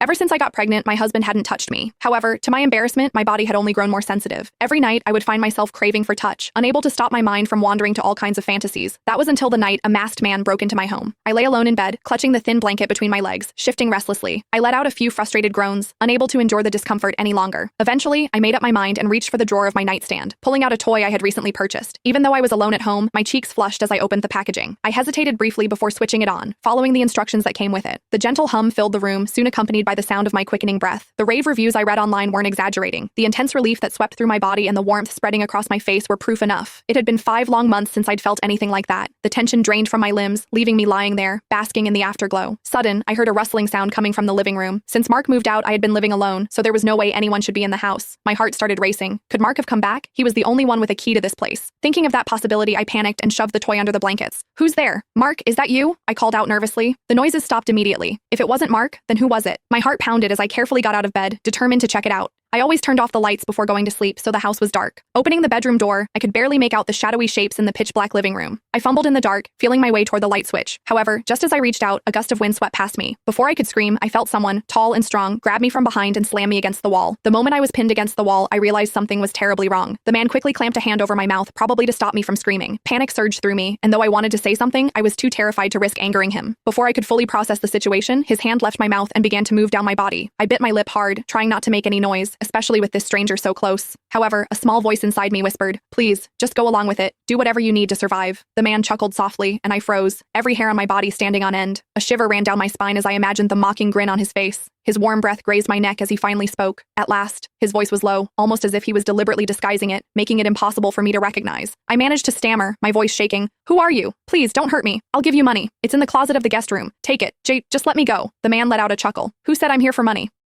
Ever since I got pregnant, my husband hadn't touched me. However, to my embarrassment, my body had only grown more sensitive. Every night, I would find myself craving for touch, unable to stop my mind from wandering to all kinds of fantasies. That was until the night a masked man broke into my home. I lay alone in bed, clutching the thin blanket between my legs, shifting restlessly. I let out a few frustrated groans, unable to endure the discomfort any longer. Eventually, I made up my mind and reached for the drawer of my nightstand, pulling out a toy I had recently purchased. Even though I was alone at home, my cheeks flushed as I opened the packaging. I hesitated briefly before switching it on, following the instructions that came with it. The gentle hum filled the room, soon accompanied by the sound of my quickening breath. The rave reviews I read online weren't exaggerating. The intense relief that swept through my body and the warmth spreading across my face were proof enough. It had been 5 long months since I'd felt anything like that. The tension drained from my limbs, leaving me lying there, basking in the afterglow. Sudden, I heard a rustling sound coming from the living room. Since Mark moved out, I had been living alone, so there was no way anyone should be in the house. My heart started racing. Could Mark have come back? He was the only one with a key to this place. Thinking of that possibility, I panicked and shoved the toy under the blankets. "Who's there? Mark, is that you?" I called out nervously. The noises stopped immediately. If it wasn't Mark, then who was it? My heart pounded as I carefully got out of bed, determined to check it out. I always turned off the lights before going to sleep, so the house was dark. Opening the bedroom door, I could barely make out the shadowy shapes in the pitch-black living room. I fumbled in the dark, feeling my way toward the light switch. However, just as I reached out, a gust of wind swept past me. Before I could scream, I felt someone, tall and strong, grab me from behind and slam me against the wall. The moment I was pinned against the wall, I realized something was terribly wrong. The man quickly clamped a hand over my mouth, probably to stop me from screaming. Panic surged through me, and though I wanted to say something, I was too terrified to risk angering him. Before I could fully process the situation, his hand left my mouth and began to move down my body. I bit my lip hard, trying not to make any noise, especially with this stranger so close. However, a small voice inside me whispered, "Please, just go along with it. Do whatever you need to survive." The man chuckled softly, and I froze, every hair on my body standing on end. A shiver ran down my spine as I imagined the mocking grin on his face. His warm breath grazed my neck as he finally spoke. At last, his voice was low, almost as if he was deliberately disguising it, making it impossible for me to recognize. I managed to stammer, my voice shaking. "Who are you? Please, don't hurt me. I'll give you money. It's in the closet of the guest room. Take it. Just let me go." The man let out a chuckle. "Who said I'm here for money?"